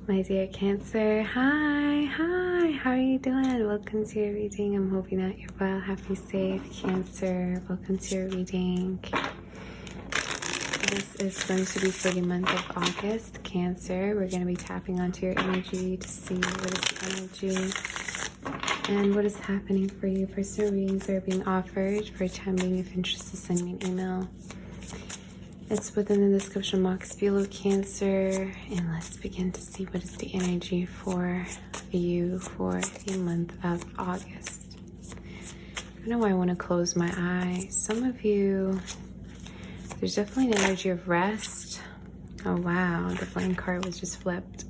My dear Cancer, hi, how are you doing? Welcome to your reading. I'm hoping that you're well, happy, safe. Cancer, welcome to your reading. This is going to be for the month of August. Cancer, we're going to be tapping onto your energy to see what is the energy and what is happening for you. Personal readings are being offered. For time being, if interested, send me an email. It's within the description box below, Cancer, and let's begin to see what is the energy for you for the month of August. I know I want to close my eyes. Some of you, there's definitely an energy of rest. Oh wow, the blank card was just flipped.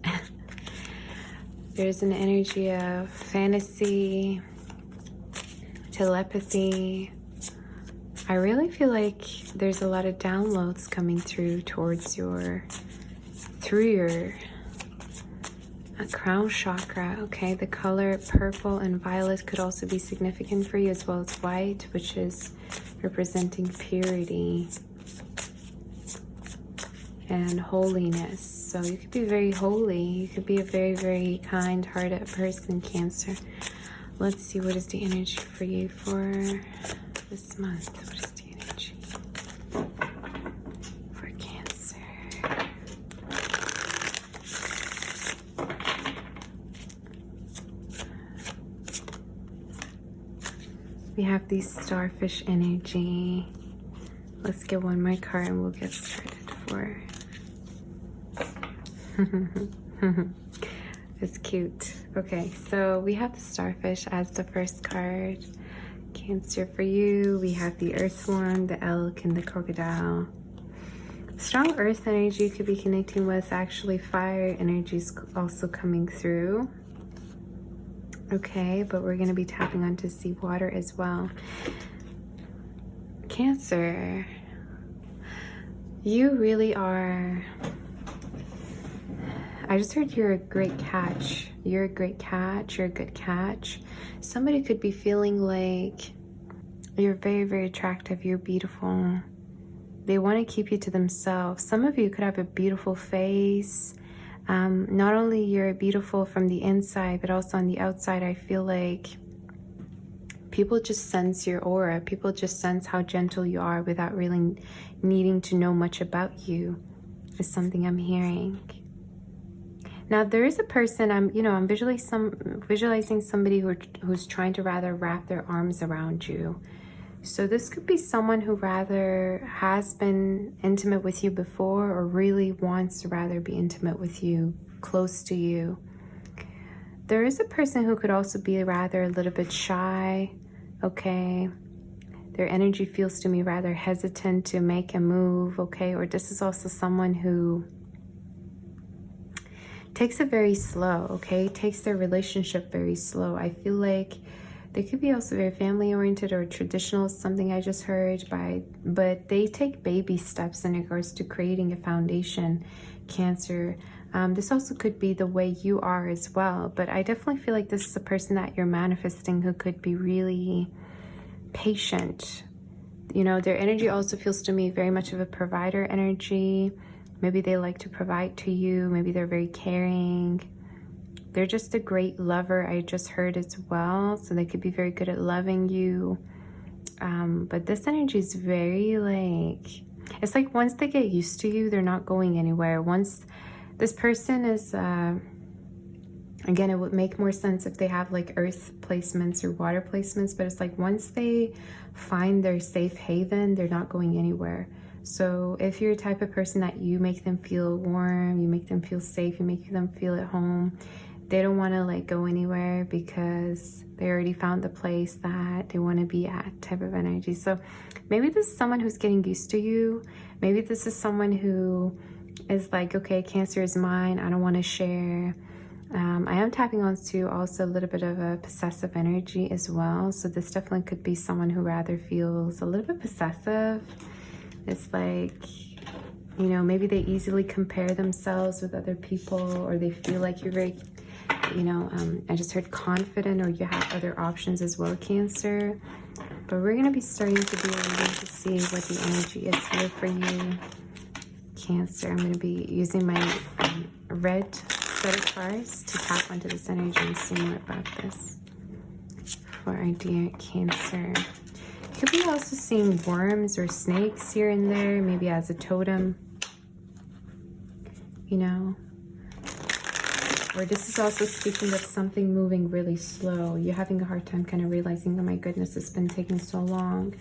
There's an energy of fantasy, telepathy. I really feel like there's a lot of downloads coming through towards your, through your crown chakra. Okay, the color purple and violet could also be significant for you, as well as white, which is representing purity and holiness. So you could be very holy. You could be a very, very kind-hearted person, Cancer. Let's see what is the energy for you for this month. What is the energy for Cancer? We have the starfish energy. Let's get one more card and we'll get started for it's cute. Okay, so we have the starfish as the first card. Cancer, for you, we have the earthworm, the elk, and the crocodile. Strong earth energy could be connecting with actually fire energies also coming through. Okay, but we're going to be tapping onto sea water as well. Cancer, you really are, I just heard you're a great catch. You're a great catch. You're a good catch. Somebody could be feeling like you're very, very attractive. You're beautiful. They want to keep you to themselves. Some of you could have a beautiful face. Not only you're beautiful from the inside, but also on the outside. I feel like people just sense your aura. People just sense how gentle you are without really needing to know much about you, is something I'm hearing. Now there is a person, I'm visualizing somebody who's trying to rather wrap their arms around you. So this could be someone who rather has been intimate with you before, or really wants to rather be intimate with you, close to you. There is a person who could also be rather a little bit shy, okay? Their energy feels to me rather hesitant to make a move, okay? Or this is also someone who takes it very slow, okay? Takes their relationship very slow. I feel like they could be also very family oriented or traditional, something I just heard, but they take baby steps in regards to creating a foundation, Cancer. This also could be the way you are as well, but I definitely feel like this is a person that you're manifesting who could be really patient. You know, their energy also feels to me very much of a provider energy. Maybe they like to provide to you. Maybe they're very caring. They're just a great lover, I just heard as well. So they could be very good at loving you. But this energy is very like, it's like once they get used to you, they're not going anywhere. Once this person is, again, it would make more sense if they have like earth placements or water placements. But it's like once they find their safe haven, they're not going anywhere. So if you're a type of person that you make them feel warm, you make them feel safe, you make them feel at home, they don't want to like go anywhere because they already found the place that they want to be at, type of energy. So maybe this is someone who's getting used to you. Maybe this is someone who is like, okay, Cancer is mine, I don't want to share. I am tapping on to also a little bit of a possessive energy as well. So this definitely could be someone who rather feels a little bit possessive. It's like, you know, maybe they easily compare themselves with other people, or they feel like you're very, you know, I just heard confident, or you have other options as well, Cancer. But we're going to be starting to do a reading to see what the energy is here for you, Cancer. I'm going to be using my red set of cards to tap onto this energy and see more about this for our dear Cancer. Could be also seeing worms or snakes here and there, maybe as a totem, you know. Or this is also speaking of something moving really slow. You're having a hard time kind of realizing, oh my goodness, it's been taking so long.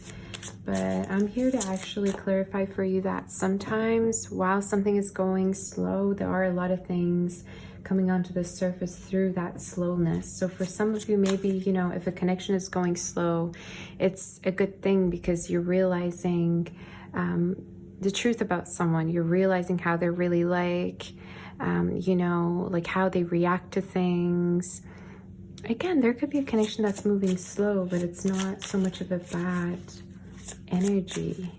But I'm here to actually clarify for you that sometimes while something is going slow, there are a lot of things coming onto the surface through that slowness. So for some of you, maybe, you know, if a connection is going slow, it's a good thing because you're realizing the truth about someone. You're realizing how they're really like, you know, like how they react to things. Again, there could be a connection that's moving slow, but it's not so much of a bad energy.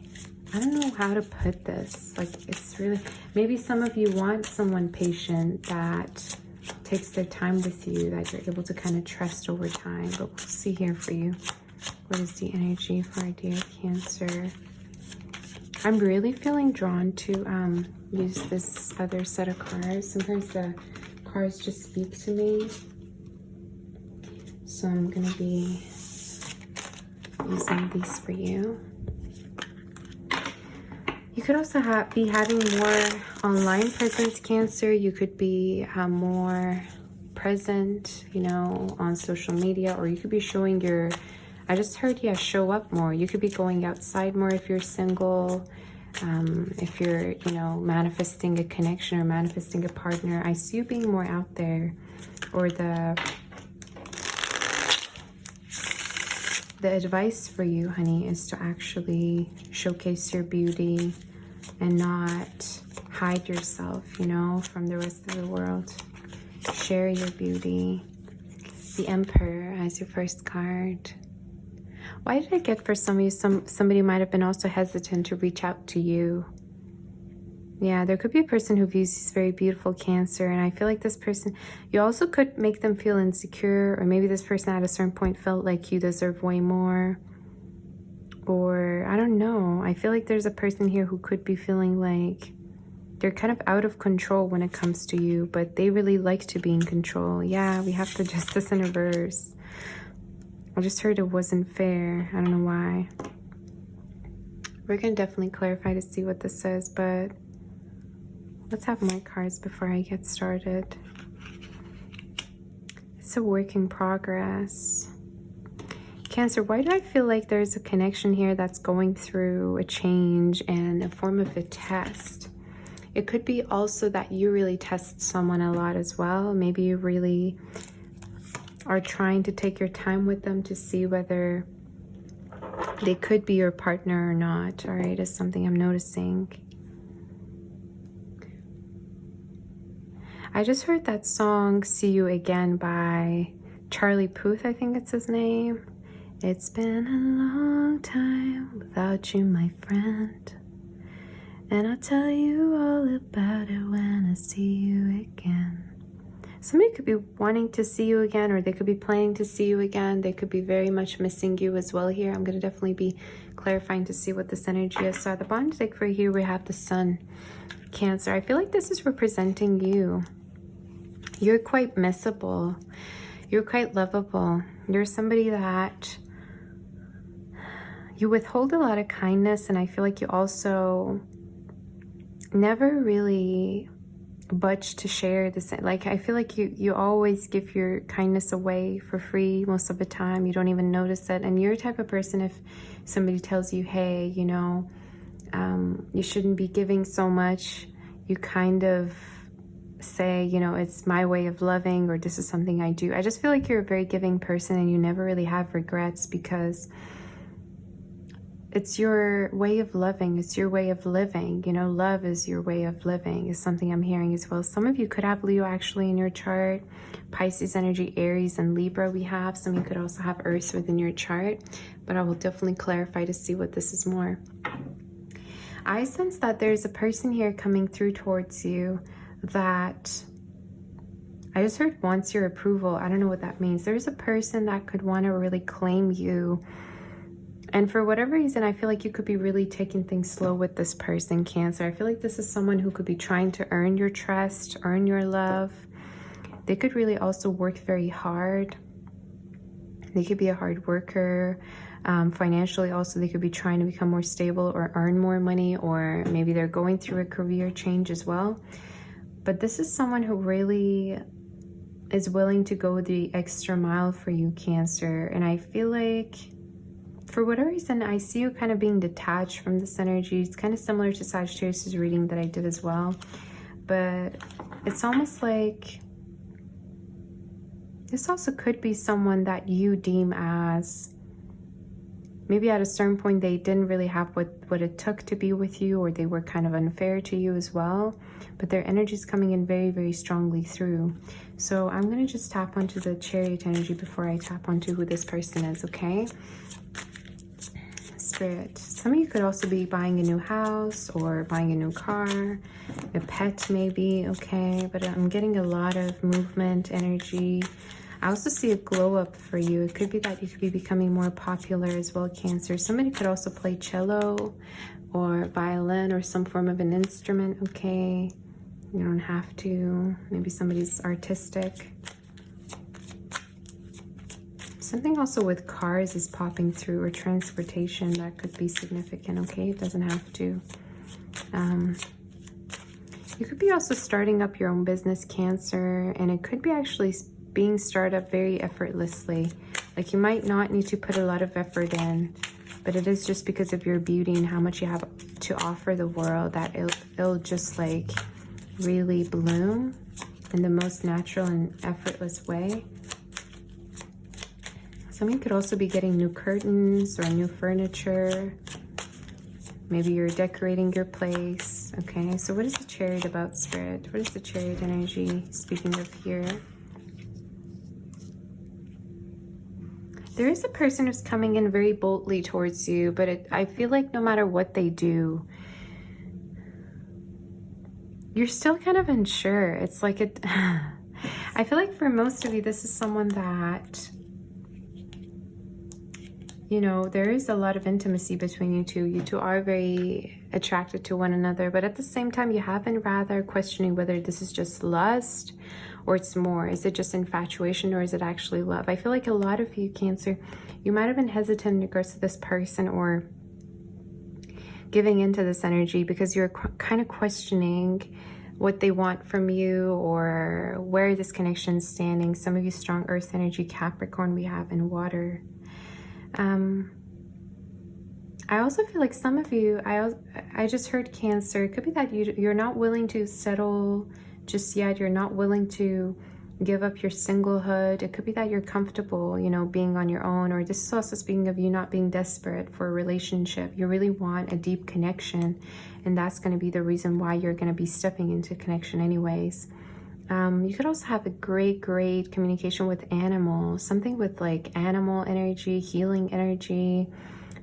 I don't know how to put this. Like, it's really, maybe some of you want someone patient that takes their time with you, that you're able to kind of trust over time. But we'll see here for you. What is the energy for our dear Cancer? I'm really feeling drawn to use this other set of cards. Sometimes the cards just speak to me. So I'm going to be using these for you. You could also be having more online presence, Cancer. You could be more present, you know, on social media, or you could be showing your, I just heard, yeah, show up more. You could be going outside more if you're single, if you're, you know, manifesting a connection or manifesting a partner. I see you being more out there. Or the advice for you, honey, is to actually showcase your beauty and not hide yourself, you know, from the rest of the world. Share your beauty. The Emperor as your first card. Why did I get for some of you, somebody might have been also hesitant to reach out to you? Yeah, there could be a person who views this very beautiful Cancer, and I feel like this person, you also could make them feel insecure, or maybe this person at a certain point felt like you deserve way more, or I don't know. I feel like there's a person here who could be feeling like they're kind of out of control when it comes to you, but they really like to be in control. Yeah, we have the Justice in reverse. I just heard it wasn't fair. I don't know why. We're going to definitely clarify to see what this says, but let's have more cards before I get started. It's a work in progress. Cancer, why do I feel like there's a connection here that's going through a change and a form of a test? It could be also that you really test someone a lot as well. Maybe you really are trying to take your time with them to see whether they could be your partner or not. All right, is something I'm noticing. I just heard that song, See You Again, by Charlie Puth, I think it's his name. It's been a long time without you, my friend, and I'll tell you all about it when I see you again. Somebody could be wanting to see you again, or they could be planning to see you again. They could be very much missing you as well here. I'm going to definitely be clarifying to see what this energy is. So at the bottom deck for here, we have the Sun, Cancer. I feel like this is representing you. You're quite missable. You're quite lovable. You're somebody that you withhold a lot of kindness, and I feel like you also never really budge to share this. Like, I feel like you always give your kindness away for free most of the time. You don't even notice it. And you're the type of person, if somebody tells you, hey, you know, you shouldn't be giving so much, you kind of say, you know, it's my way of loving, or this is something I do. I just feel like you're a very giving person, and you never really have regrets because it's your way of loving. It's your way of living. You know, love is your way of living is something I'm hearing as well. Some of you could have Leo actually in your chart, Pisces energy, Aries, and Libra we have. Some of you could also have Earth within your chart, but I will definitely clarify to see what this is more. I sense that there's a person here coming through towards you that I just heard wants your approval. I don't know what that means. There's a person that could want to really claim you. And for whatever reason, I feel like you could be really taking things slow with this person, Cancer. I feel like this is someone who could be trying to earn your trust, earn your love. They could really also work very hard. They could be a hard worker. Financially also, they could be trying to become more stable or earn more money, or maybe they're going through a career change as well. But this is someone who really is willing to go the extra mile for you, Cancer. And I feel like for whatever reason, I see you kind of being detached from this energy. It's kind of similar to Sagittarius' reading that I did as well. But it's almost like this also could be someone that you deem as maybe at a certain point they didn't really have what it took to be with you, or they were kind of unfair to you as well. But their energy is coming in very, very strongly through. So I'm going to just tap onto the Chariot energy before I tap onto who this person is, okay? Spirit. Some of you could also be buying a new house or buying a new car, a pet maybe, okay? But I'm getting a lot of movement energy. I also see a glow up for you. It could be that you could be becoming more popular as well, Cancer. Somebody could also play cello or violin or some form of an instrument, okay? You don't have to. Maybe somebody's artistic. Something also with cars is popping through, or transportation. That could be significant, okay? It doesn't have to. You could be also starting up your own business, Cancer, and it could be actually being started up very effortlessly. Like you might not need to put a lot of effort in, but it is just because of your beauty and how much you have to offer the world that it'll just like really bloom in the most natural and effortless way. Some of you could also be getting new curtains or new furniture. Maybe you're decorating your place. Okay, so what is the Chariot about, Spirit? What is the Chariot energy speaking of here? There is a person who's coming in very boldly towards you, but I feel like no matter what they do, you're still kind of unsure. It's like I feel like for most of you, this is someone that, you know, there is a lot of intimacy between you two. You two are very attracted to one another, but at the same time, you have been rather questioning whether this is just lust or it's more. Is it just infatuation, or is it actually love? I feel like a lot of you, Cancer, you might have been hesitant in regards to this person or giving into this energy because you're kind of questioning what they want from you or where this connection is standing. Some of you strong earth energy, Capricorn, we have in water. I also feel like some of you, I just heard, Cancer, it could be that you're not willing to settle just yet. You're not willing to give up your singlehood. It could be that you're comfortable, you know, being on your own, or this is also speaking of you not being desperate for a relationship. You really want a deep connection, and that's going to be the reason why you're going to be stepping into connection anyways. You could also have a great communication with animals, something with like animal energy, healing energy.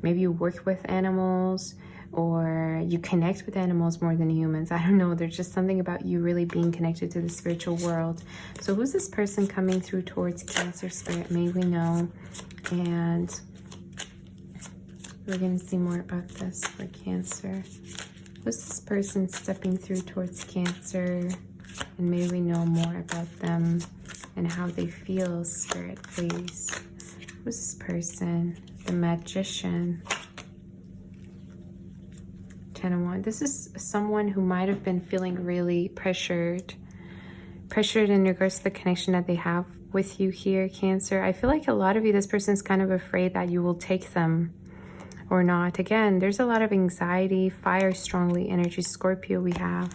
Maybe you work with animals, or you connect with animals more than humans. I don't know. There's just something about you really being connected to the spiritual world. So who's this person coming through towards Cancer, Spirit? May we know. And we're going to see more about this for Cancer. Who's this person stepping through towards Cancer? And may we know more about them and how they feel, Spirit, please. Who's this person? The Magician. 10 of Wands. This is someone who might have been feeling really pressured in regards to the connection that they have with you here, Cancer. I feel like a lot of you, this person is kind of afraid that you will take them or not. Again, there's a lot of anxiety, fire strongly energy. Scorpio we have.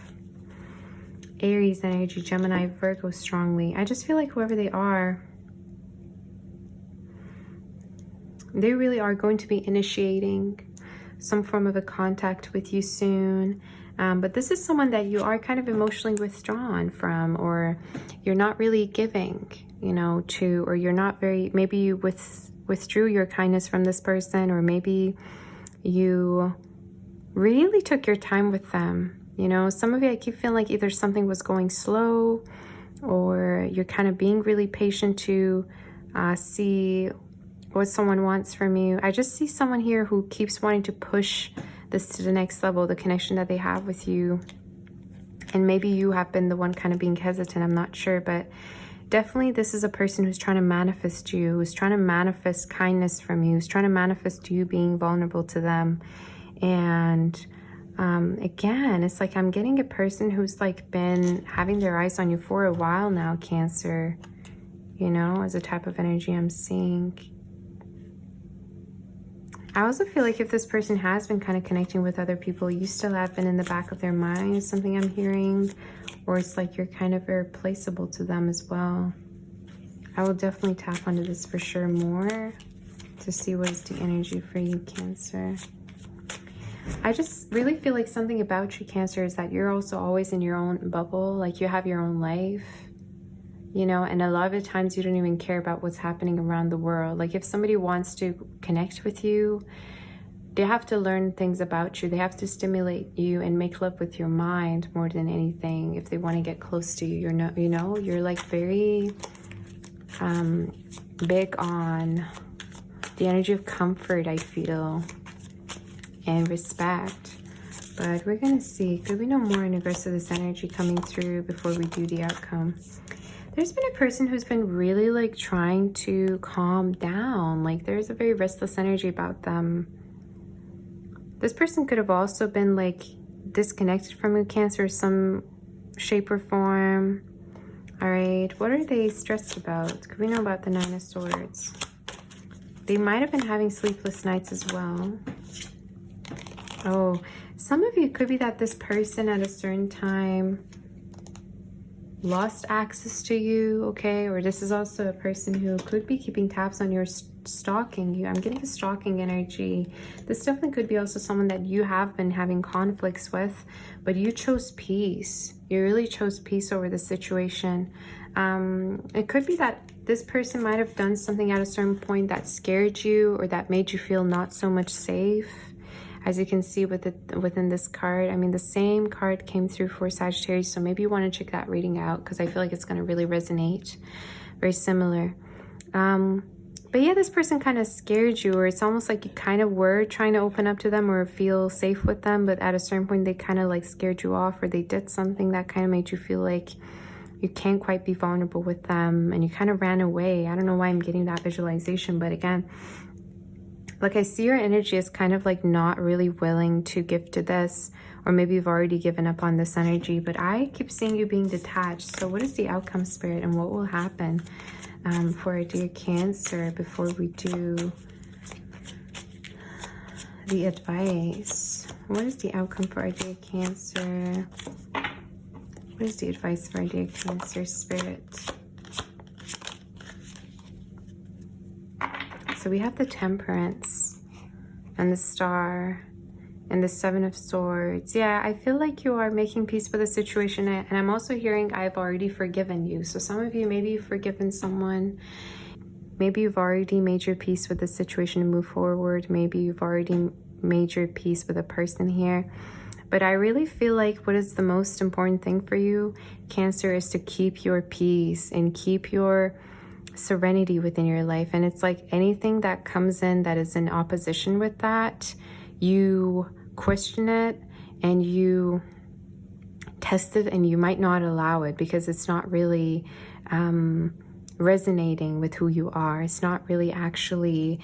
Aries energy, Gemini, Virgo strongly. I just feel like whoever they are, they really are going to be initiating some form of a contact with you soon. But this is someone that you are kind of emotionally withdrawn from, or you're not really giving, you know, to, or you're not very, maybe you withdrew your kindness from this person, or maybe you really took your time with them. You know, some of you, I keep feeling like either something was going slow, or you're kind of being really patient to see what someone wants from you. I just see someone here who keeps wanting to push this to the next level, the connection that they have with you. And maybe you have been the one kind of being hesitant, I'm not sure, but definitely this is a person who's trying to manifest you, who's trying to manifest kindness from you, who's trying to manifest you being vulnerable to them. And again, it's like I'm getting a person who's like been having their eyes on you for a while now, Cancer, you know, as a type of energy I'm seeing. I also feel like if this person has been kind of connecting with other people, you still have been in the back of their mind, is something I'm hearing. Or it's like you're kind of irreplaceable to them as well. I will definitely tap onto this for sure more to see what is the energy for you, Cancer. I just really feel like something about you, Cancer, is that you're also always in your own bubble. Like you have your own life, you know, and a lot of the times you don't even care about what's happening around the world. Like if somebody wants to connect with you, they have to learn things about you. They have to stimulate you and make love with your mind more than anything. If they want to get close to you, you're not, you know, you're like very big on the energy of comfort, I feel, and respect. But we're gonna see, could we know more in regards to this energy coming through before we do the outcome? There's been a person who's been really like trying to calm down. Like there's a very restless energy about them. This person could have also been like disconnected from you, Cancer, some shape or form. All right, what are they stressed about? Could we know about the Nine of Swords? They might have been having sleepless nights as well. Oh, some of you could be that this person at a certain time lost access to you, okay? Or this is also a person who could be keeping tabs on your stalking you. I'm getting a stalking energy. This definitely could be also someone that you have been having conflicts with, but you chose peace. You really chose peace over the situation. It could be that this person might have done something at a certain point that scared you or that made you feel not so much safe. As you can see within this card, I mean, the same card came through for Sagittarius, so maybe you want to check that reading out because I feel like it's going to really resonate. Very similar. But yeah, this person kind of scared you, or it's almost like you kind of were trying to open up to them or feel safe with them, but at a certain point they kind of like scared you off, or they did something that kind of made you feel like you can't quite be vulnerable with them and you kind of ran away. I don't know why I'm getting that visualization, but again, like I see your energy is kind of like not really willing to give to this, or maybe you've already given up on this energy, but I keep seeing you being detached. So what is the outcome, Spirit, and what will happen for our dear Cancer before we do the advice? What is the outcome for our dear Cancer? What is the advice for our dear Cancer, Spirit? So we have the Temperance and the Star and the Seven of Swords. Yeah, I feel like you are making peace with the situation, and I'm also hearing I've already forgiven you. So some of you, maybe you've forgiven someone. Maybe you've already made your peace with the situation and move forward. Maybe you've already made your peace with a person here. But I really feel like what is the most important thing for you, Cancer, is to keep your peace and keep your serenity within your life. And it's like anything that comes in that is in opposition with that, you question it and you test it, and you might not allow it because it's not really resonating with who you are. It's not really actually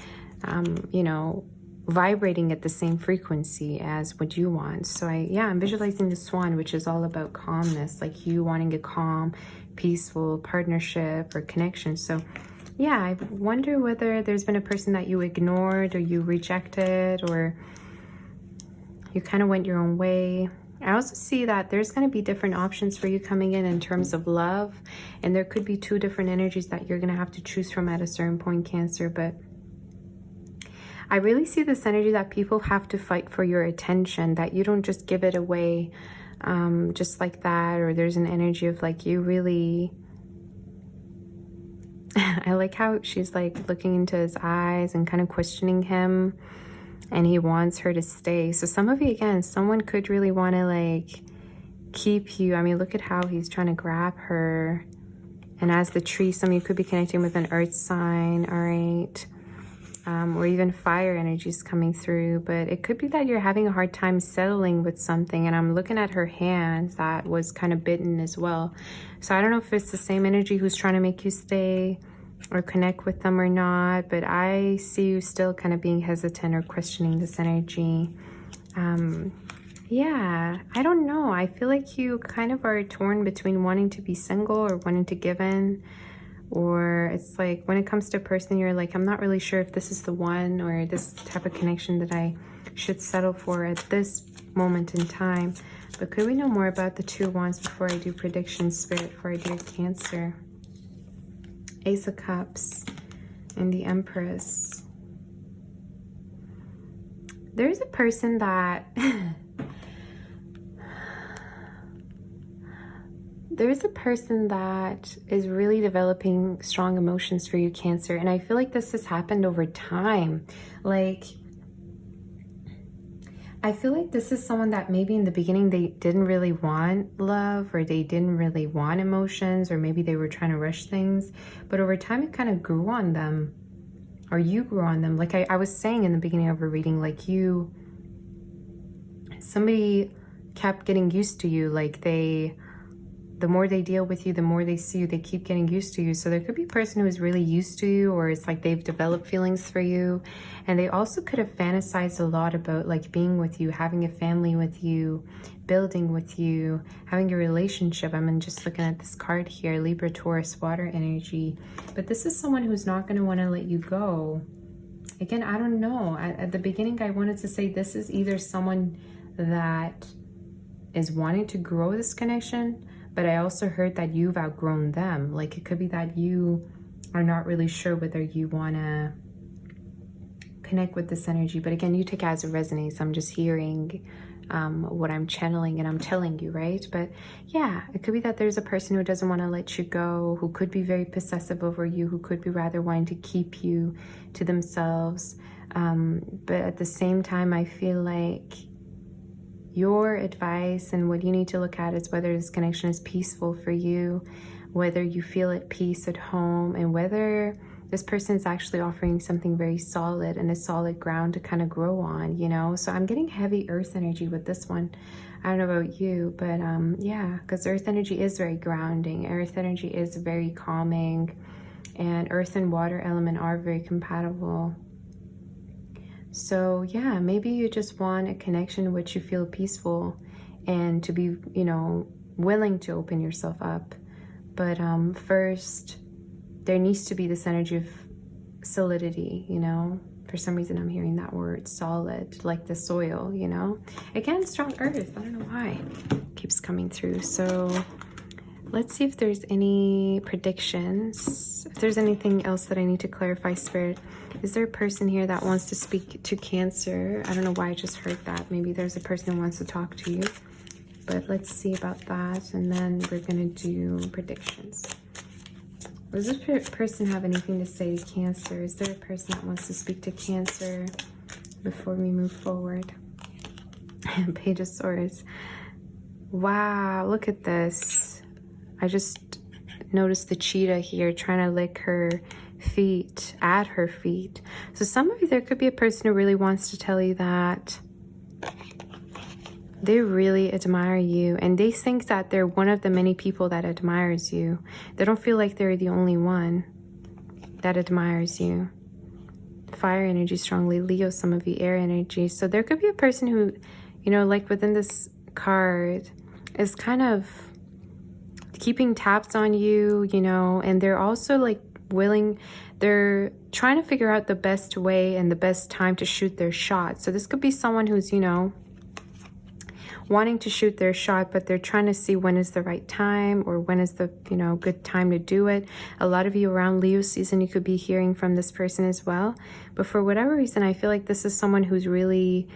you know, vibrating at the same frequency as what you want. So I'm visualizing the Swan, which is all about calmness, like you wanting a calm, peaceful partnership or connection. So yeah, I wonder whether there's been a person that you ignored or you rejected, or you kind of went your own way. I also see that there's going to be different options for you coming in terms of love, and there could be two different energies that you're going to have to choose from at a certain point, Cancer. But I really see this energy that people have to fight for your attention, that you don't just give it away just like that, or there's an energy of like you really I like how she's like looking into his eyes and kind of questioning him, and he wants her to stay. So some of you, again, someone could really want to like keep you. I mean, look at how he's trying to grab her. And as the tree, some of you could be connecting with an earth sign. All right. or even fire energies coming through. But it could be that you're having a hard time settling with something. And I'm looking at her hands that was kind of bitten as well. So I don't know if it's the same energy who's trying to make you stay or connect with them or not, but I see you still kind of being hesitant or questioning this energy. Yeah, I don't know. I feel like you kind of are torn between wanting to be single or wanting to give in. Or it's like when it comes to a person, you're like, I'm not really sure if this is the one or this type of connection that I should settle for at this moment in time. But could we know more about the Two of Wands before I do predictions, Spirit, for our dear Cancer? Ace of Cups and the Empress. There's a person that there's a person that is really developing strong emotions for you, Cancer. And I feel like this has happened over time. Like, I feel like this is someone that maybe in the beginning they didn't really want love, or they didn't really want emotions, or maybe they were trying to rush things. But over time, it kind of grew on them, or you grew on them. Like I was saying in the beginning of a reading, like somebody kept getting used to you. Like the more they deal with you, the more they see you, they keep getting used to you. So there could be a person who is really used to you, or it's like they've developed feelings for you. And they also could have fantasized a lot about like being with you, having a family with you, building with you, having a relationship. I'm just looking at this card here, Libra, Taurus, water energy. But this is someone who's not going to want to let you go. Again, I don't know. At the beginning, I wanted to say this is either someone that is wanting to grow this connection, but I also heard that you've outgrown them. Like it could be that you are not really sure whether you want to connect with this energy. But again, you take it as it resonates. I'm just hearing what I'm channeling and I'm telling you, right? But yeah, it could be that there's a person who doesn't want to let you go, who could be very possessive over you, who could be rather wanting to keep you to themselves. But at the same time, I feel like your advice and what you need to look at is whether this connection is peaceful for you, whether you feel at peace at home, and whether this person is actually offering something very solid and a solid ground to kind of grow on, you know? So I'm getting heavy earth energy with this one. I don't know about you, but yeah, because earth energy is very grounding. Earth energy is very calming, and earth and water element are very compatible. So yeah, maybe you just want a connection in which you feel peaceful and to be, you know, willing to open yourself up. But first, there needs to be this energy of solidity, you know. For some reason, I'm hearing that word, solid, like the soil, you know. Again, strong earth. I don't know why it keeps coming through. So let's see if there's any predictions. If there's anything else that I need to clarify, Spirit. Is there a person here that wants to speak to Cancer? I don't know why I just heard that. Maybe there's a person who wants to talk to you. But let's see about that. And then we're going to do predictions. Does this person have anything to say to Cancer? Is there a person that wants to speak to Cancer before we move forward? Page of Swords. Wow, look at this. I just noticed the cheetah here trying to lick her feet, at her feet. So some of you, there could be a person who really wants to tell you that they really admire you, and they think that they're one of the many people that admires you. They don't feel like they're the only one that admires you. Fire energy strongly, Leo, some of you air energy. So there could be a person who, you know, like within this card is kind of keeping tabs on you, you know, and they're also like they're trying to figure out the best way and the best time to shoot their shot. So this could be someone who's, you know, wanting to shoot their shot, but they're trying to see when is the right time, or when is the, you know, good time to do it. A lot of you around Leo season, you could be hearing from this person as well. But for whatever reason, I feel like this is someone who's really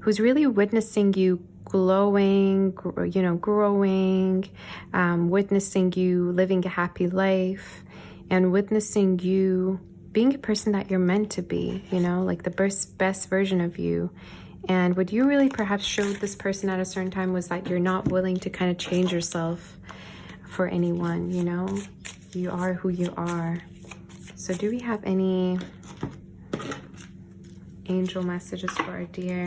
witnessing you glowing, you know, growing, witnessing you living a happy life, and witnessing you being a person that you're meant to be, you know, like the best version of you. And what you really perhaps showed this person at a certain time was that you're not willing to kind of change yourself for anyone, you know. You are who you are. So do we have any angel messages for our dear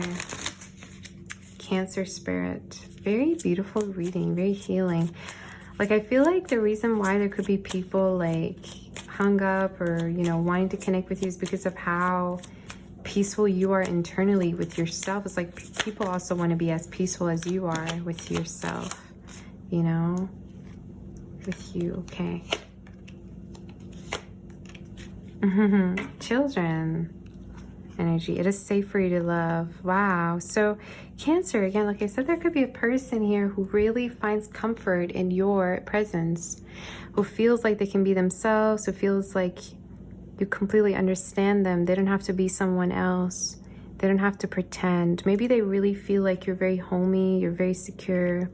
Cancer spirit? Very beautiful reading, very healing. Like, I feel like the reason why there could be people like hung up or, you know, wanting to connect with you is because of how peaceful you are internally with yourself. It's like people also want to be as peaceful as you are with yourself, you know, with you. Okay. Children energy. It is safe for you to love. Wow. So Cancer, again, like I said, there could be a person here who really finds comfort in your presence, who feels like they can be themselves, who feels like you completely understand them. They don't have to be someone else. They don't have to pretend. Maybe they really feel like you're very homey, you're very secure.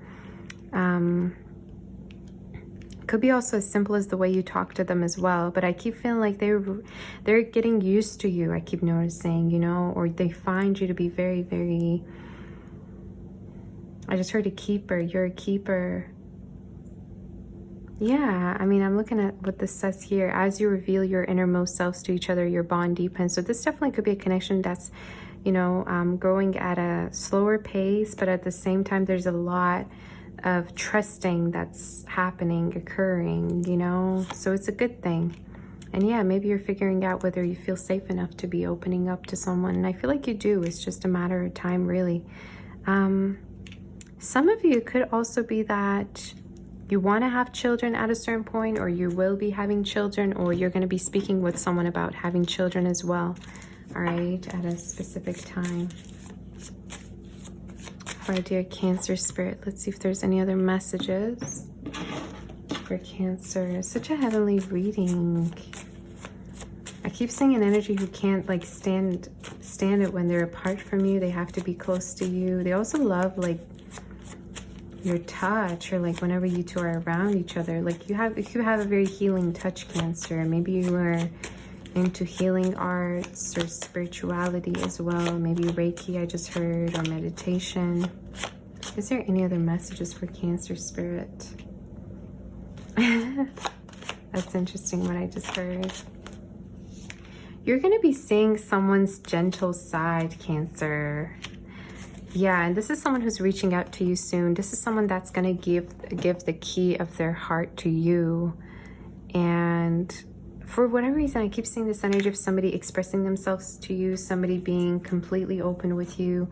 Could be also as simple as the way you talk to them as well. But I keep feeling like they're getting used to you. I keep noticing, you know, or they find you to be very, very... I just heard a keeper. You're a keeper. Yeah, I mean, I'm looking at what this says here. As you reveal your innermost selves to each other, your bond deepens. So this definitely could be a connection that's, you know, growing at a slower pace, but at the same time, there's a lot of trusting that's happening, occurring, you know, so it's a good thing. And yeah, maybe you're figuring out whether you feel safe enough to be opening up to someone, and I feel like you do. It's just a matter of time, really. Some of you could also be that you want to have children at a certain point, or you will be having children, or you're going to be speaking with someone about having children as well, all right, at a specific time. For our dear Cancer spirit, let's see if there's any other messages for Cancer. Such a heavenly reading. I keep seeing an energy who can't like stand it when they're apart from you. They have to be close to you. They also love like your touch, or like whenever you two are around each other, like you have a very healing touch, Cancer. Maybe you are into healing arts or spirituality as well. Maybe Reiki, I just heard, or meditation. Is there any other messages for Cancer spirit? That's interesting what I just heard. You're going to be seeing someone's gentle side, Cancer. Yeah, and this is someone who's reaching out to you soon. This is someone that's going to give the key of their heart to you. And for whatever reason, I keep seeing this energy of somebody expressing themselves to you, somebody being completely open with you.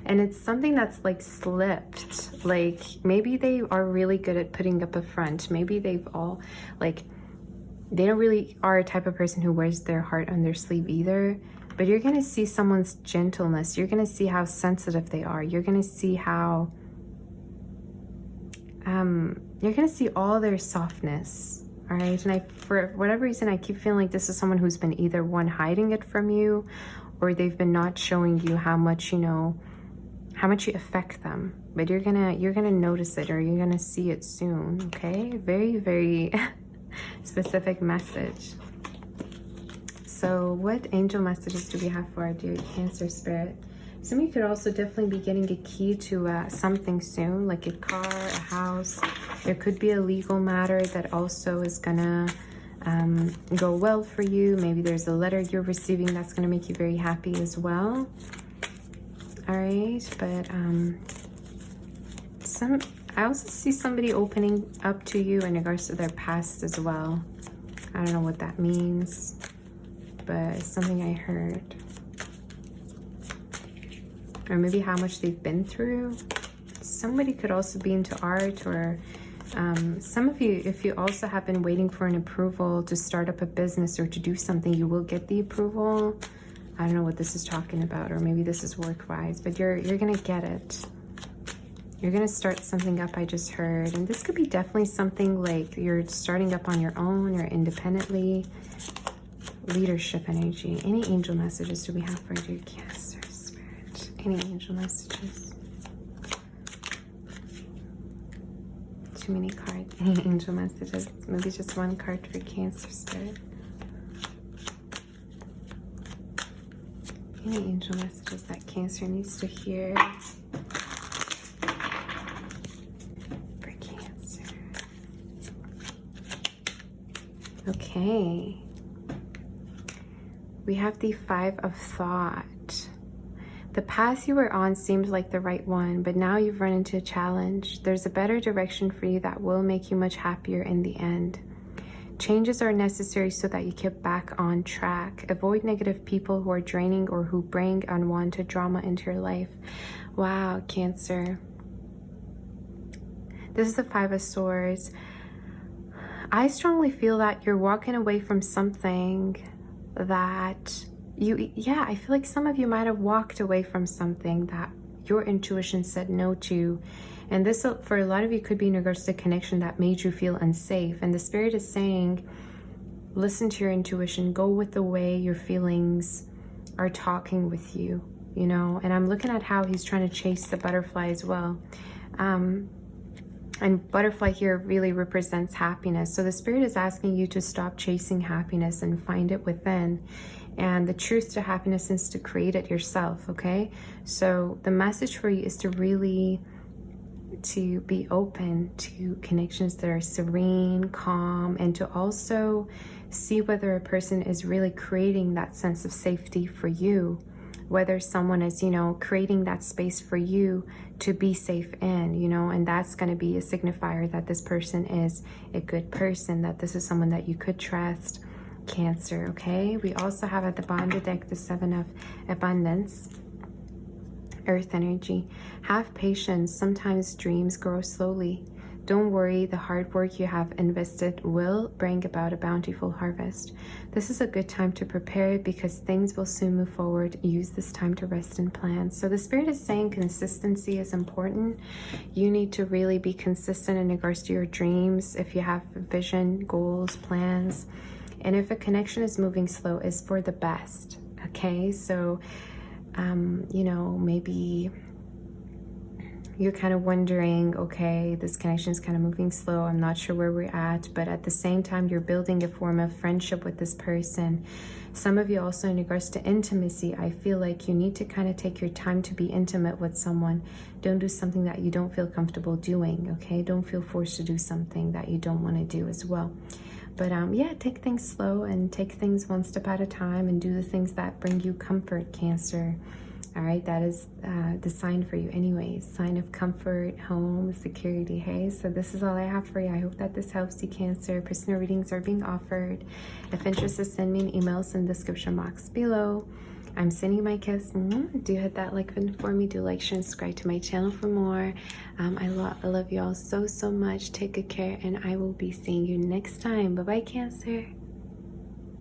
And it's something that's like slipped. Like maybe they are really good at putting up a front. Maybe they've all like, they don't really are a type of person who wears their heart on their sleeve either. But you're going to see someone's gentleness. You're going to see how sensitive they are. You're going to see how, you're going to see all their softness. All right, and for whatever reason, I keep feeling like this is someone who's been either one hiding it from you, or they've been not showing you how much, you know, how much you affect them. But you're gonna notice it, or you're gonna see it soon. Okay, very, very specific message. So what angel messages do we have for our dear Cancer spirit? Some of you could also definitely be getting a key to something soon, like a car, a house. There could be a legal matter that also is gonna go well for you. Maybe there's a letter you're receiving that's gonna make you very happy as well. All right, but I also see somebody opening up to you in regards to their past as well. I don't know what that means, but it's something I heard. Or maybe how much they've been through. Somebody could also be into art, or some of you, if you also have been waiting for an approval to start up a business or to do something, you will get the approval. I don't know what this is talking about, or maybe this is work-wise, but you're gonna get it. You're gonna start something up, I just heard. And this could be definitely something like you're starting up on your own or independently. Leadership energy. Any angel messages do we have for your Cancer spirit? Any angel messages? Too many cards. Any angel messages? Maybe just one card for Cancer spirit. Any angel messages that Cancer needs to hear for Cancer? Okay. We have the 5 of Thought. The path you were on seemed like the right one, but now you've run into a challenge. There's a better direction for you that will make you much happier in the end. Changes are necessary so that you get back on track. Avoid negative people who are draining or who bring unwanted drama into your life. Wow, Cancer. This is the 5 of Swords. I strongly feel that you're walking away from something that I feel like some of you might have walked away from something that your intuition said no to. And this, for a lot of you, could be in regards to a connection that made you feel unsafe. And the Spirit is saying, listen to your intuition. Go with the way your feelings are talking with you, you know. And I'm looking at how he's trying to chase the butterfly as well. And butterfly here really represents happiness. So the Spirit is asking you to stop chasing happiness and find it within. And the truth to happiness is to create it yourself, okay? So the message for you is to really be open to connections that are serene, calm, and to also see whether a person is really creating that sense of safety for you, whether someone is, you know, creating that space for you to be safe in, you know, and that's going to be a signifier that this person is a good person, that this is someone that you could trust, Cancer, okay? We also have at the bottom of the deck the 7 of Abundance, Earth energy. Have patience. Sometimes dreams grow slowly. Don't worry, the hard work you have invested will bring about a bountiful harvest. This is a good time to prepare because things will soon move forward. Use this time to rest and plan. So the Spirit is saying consistency is important. You need to really be consistent in regards to your dreams. If you have vision, goals, plans, and if a connection is moving slow, it's for the best, okay? So, you know, maybe you're kind of wondering, okay, this connection is kind of moving slow. I'm not sure where we're at, but at the same time, you're building a form of friendship with this person. Some of you also in regards to intimacy, I feel like you need to kind of take your time to be intimate with someone. Don't do something that you don't feel comfortable doing, okay? Don't feel forced to do something that you don't want to do as well. But yeah, take things slow and take things one step at a time and do the things that bring you comfort, Cancer. All right, that is the sign for you anyways. Sign of comfort, home, security, hey? So this is all I have for you. I hope that this helps you, Cancer. Personal readings are being offered. If interested, send me an email in the description box below. I'm sending my kiss. Do hit that like button for me. Do like, share, and subscribe to my channel for more. I love you all so much. Take good care, and I will be seeing you next time. Bye-bye, Cancer.